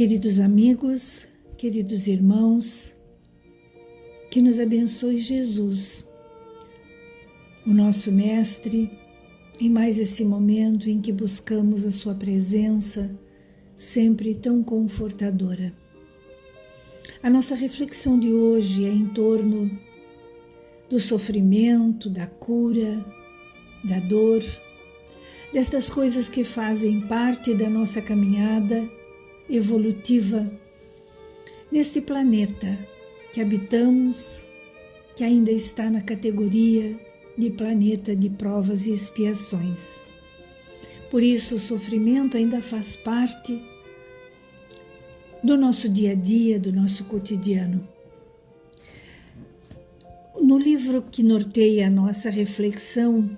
Queridos amigos, queridos irmãos, que nos abençoe Jesus, o nosso Mestre, em mais esse momento em que buscamos a sua presença, sempre tão confortadora. A nossa reflexão de hoje é em torno do sofrimento, da cura, da dor, destas coisas que fazem parte da nossa caminhada evolutiva neste planeta que habitamos, que ainda está na categoria de planeta de provas e expiações. Por isso, o sofrimento ainda faz parte do nosso dia a dia, do nosso cotidiano. No livro que norteia a nossa reflexão,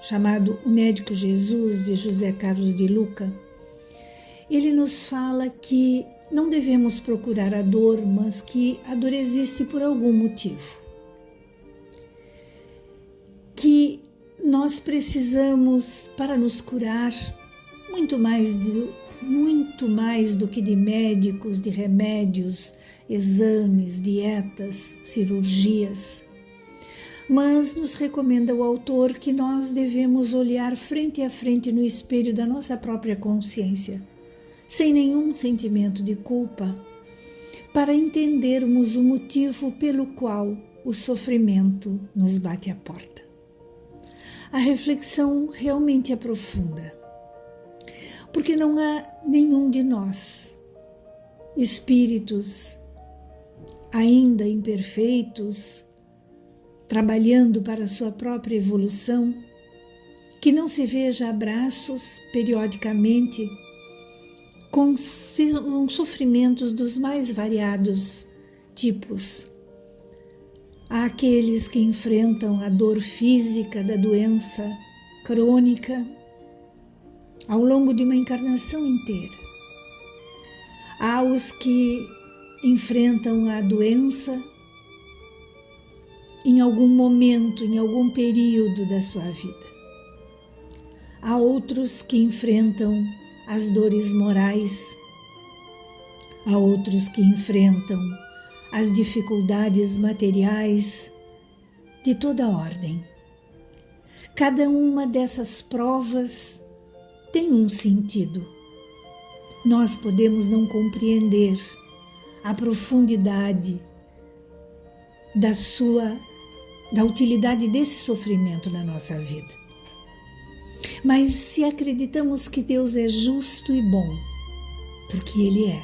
chamado O Médico Jesus, de José Carlos de Luca, ele nos fala que não devemos procurar a dor, mas que a dor existe por algum motivo. Que nós precisamos, para nos curar, muito mais do que de médicos, de remédios, exames, dietas, cirurgias. Mas nos recomenda o autor que nós devemos olhar frente a frente no espelho da nossa própria consciência, sem nenhum sentimento de culpa, para entendermos o motivo pelo qual o sofrimento nos bate à porta. A reflexão realmente é profunda, porque não há nenhum de nós, espíritos ainda imperfeitos, trabalhando para a sua própria evolução, que não se veja a braços periodicamente com sofrimentos dos mais variados tipos. Há aqueles que enfrentam a dor física da doença crônica ao longo de uma encarnação inteira. Há os que enfrentam a doença em algum momento, em algum período da sua vida. Há outros que enfrentam as dores morais, há outros que enfrentam as dificuldades materiais de toda ordem. Cada uma dessas provas tem um sentido. Nós podemos não compreender a profundidade da utilidade desse sofrimento na nossa vida. Mas se acreditamos que Deus é justo e bom, porque Ele é,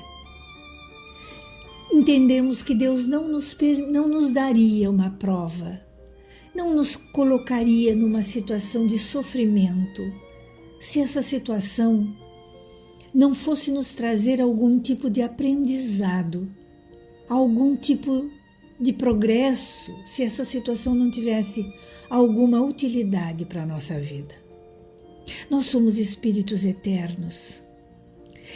entendemos que Deus não nos daria uma prova, não nos colocaria numa situação de sofrimento, se essa situação não fosse nos trazer algum tipo de aprendizado, algum tipo de progresso, se essa situação não tivesse alguma utilidade para a nossa vida. Nós somos espíritos eternos.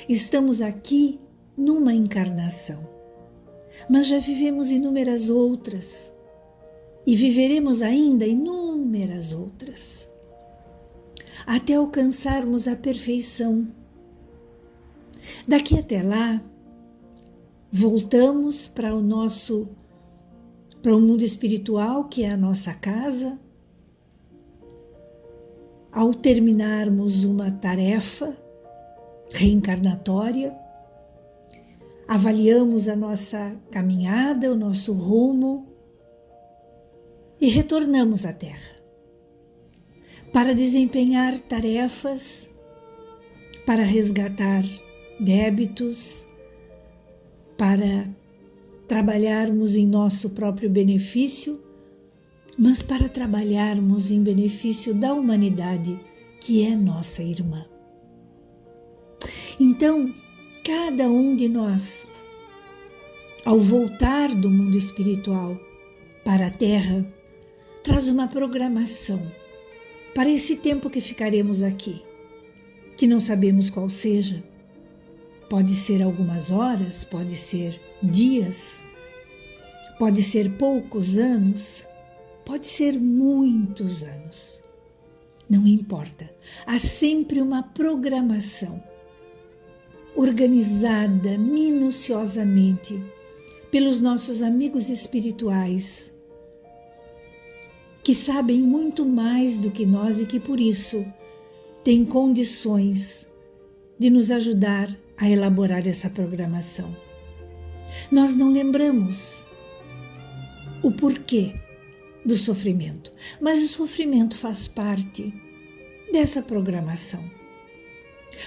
Estamos aqui numa encarnação, mas já vivemos inúmeras outras e viveremos ainda inúmeras outras, até alcançarmos a perfeição. Daqui até lá, voltamos para o mundo espiritual, que é a nossa casa. Ao terminarmos uma tarefa reencarnatória, avaliamos a nossa caminhada, o nosso rumo e retornamos à Terra para desempenhar tarefas, para resgatar débitos, para trabalharmos em nosso próprio benefício, mas para trabalharmos em benefício da humanidade, que é nossa irmã. Então, cada um de nós, ao voltar do mundo espiritual para a Terra, traz uma programação para esse tempo que ficaremos aqui, que não sabemos qual seja. Pode ser algumas horas, pode ser dias, pode ser poucos anos, pode ser muitos anos. Não importa, há sempre uma programação organizada minuciosamente pelos nossos amigos espirituais, que sabem muito mais do que nós e que por isso têm condições de nos ajudar a elaborar essa programação. Nós não lembramos o porquê do sofrimento, mas o sofrimento faz parte dessa programação,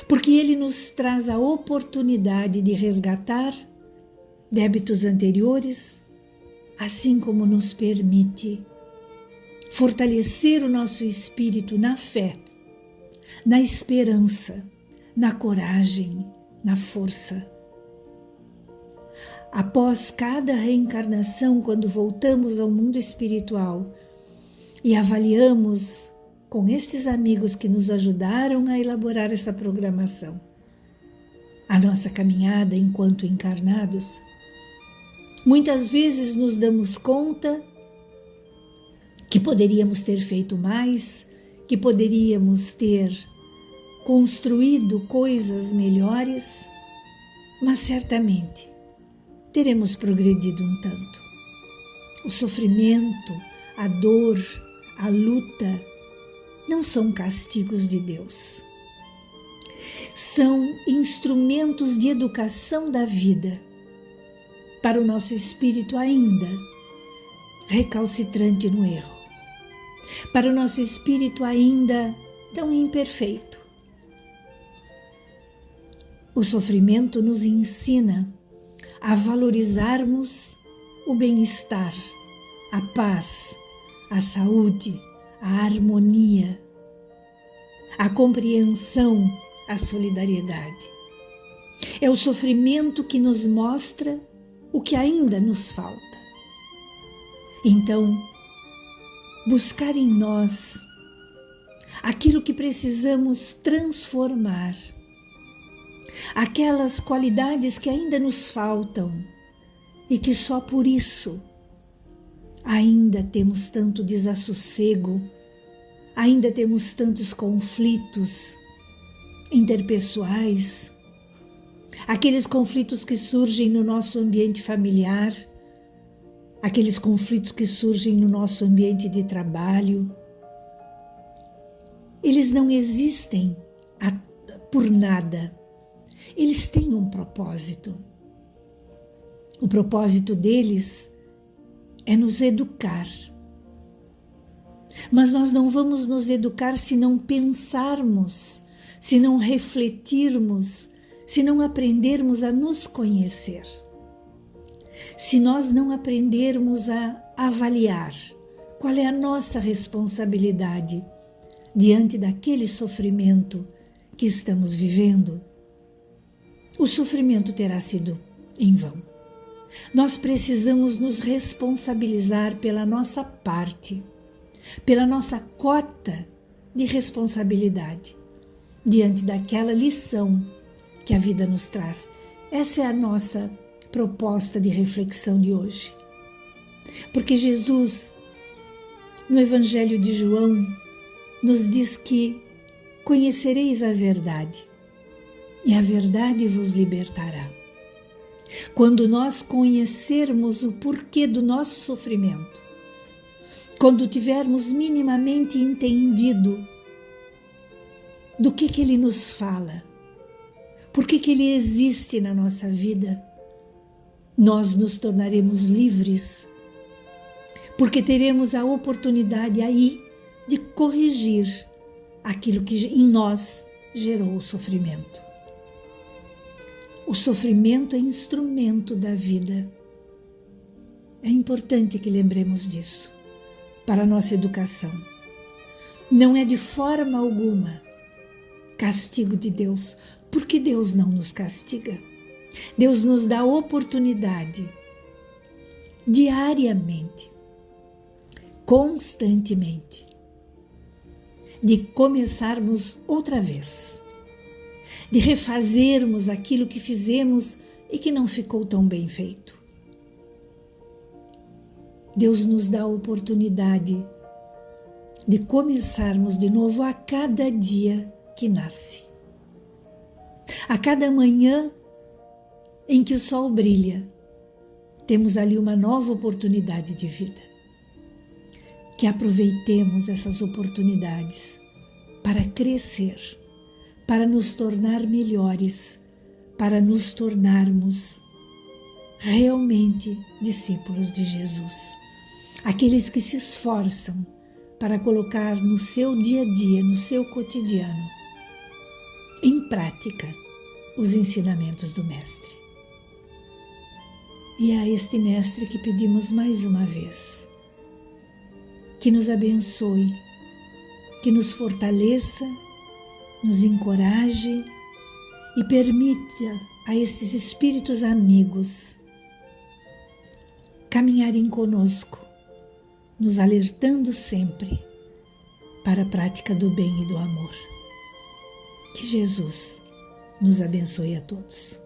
porque ele nos traz a oportunidade de resgatar débitos anteriores, assim como nos permite fortalecer o nosso espírito na fé, na esperança, na coragem, na força. Após cada reencarnação, quando voltamos ao mundo espiritual e avaliamos com estes amigos que nos ajudaram a elaborar essa programação, a nossa caminhada enquanto encarnados, muitas vezes nos damos conta que poderíamos ter feito mais, que poderíamos ter construído coisas melhores, mas certamente teremos progredido um tanto. O sofrimento, a dor, a luta não são castigos de Deus. São instrumentos de educação da vida para o nosso espírito ainda recalcitrante no erro, para o nosso espírito ainda tão imperfeito. O sofrimento nos ensina a valorizarmos o bem-estar, a paz, a saúde, a harmonia, a compreensão, a solidariedade. É o sofrimento que nos mostra o que ainda nos falta. Então, buscar em nós aquilo que precisamos transformar, aquelas qualidades que ainda nos faltam e que só por isso ainda temos tanto desassossego, ainda temos tantos conflitos interpessoais, aqueles conflitos que surgem no nosso ambiente familiar, aqueles conflitos que surgem no nosso ambiente de trabalho. Eles não existem por nada. Eles têm um propósito. O propósito deles é nos educar. Mas nós não vamos nos educar se não pensarmos, se não refletirmos, se não aprendermos a nos conhecer. Se nós não aprendermos a avaliar qual é a nossa responsabilidade diante daquele sofrimento que estamos vivendo, o sofrimento terá sido em vão. Nós precisamos nos responsabilizar pela nossa parte, pela nossa cota de responsabilidade diante daquela lição que a vida nos traz. Essa é a nossa proposta de reflexão de hoje. Porque Jesus, no Evangelho de João, nos diz que conhecereis a verdade e a verdade vos libertará. Quando nós conhecermos o porquê do nosso sofrimento, quando tivermos minimamente entendido do que Ele nos fala, por que Ele existe na nossa vida, nós nos tornaremos livres, porque teremos a oportunidade aí de corrigir aquilo que em nós gerou o sofrimento. O sofrimento é instrumento da vida. É importante que lembremos disso para a nossa educação. Não é de forma alguma castigo de Deus, porque Deus não nos castiga. Deus nos dá a oportunidade diariamente, constantemente, de começarmos outra vez, de refazermos aquilo que fizemos e que não ficou tão bem feito. Deus nos dá a oportunidade de começarmos de novo a cada dia que nasce. A cada manhã em que o sol brilha, temos ali uma nova oportunidade de vida. Que aproveitemos essas oportunidades para crescer, para nos tornar melhores, para nos tornarmos realmente discípulos de Jesus. Aqueles que se esforçam para colocar no seu dia a dia, no seu cotidiano, em prática, os ensinamentos do Mestre. E é a este Mestre que pedimos mais uma vez, que nos abençoe, que nos fortaleça, nos encoraje e permita a esses espíritos amigos caminharem conosco, nos alertando sempre para a prática do bem e do amor. Que Jesus nos abençoe a todos.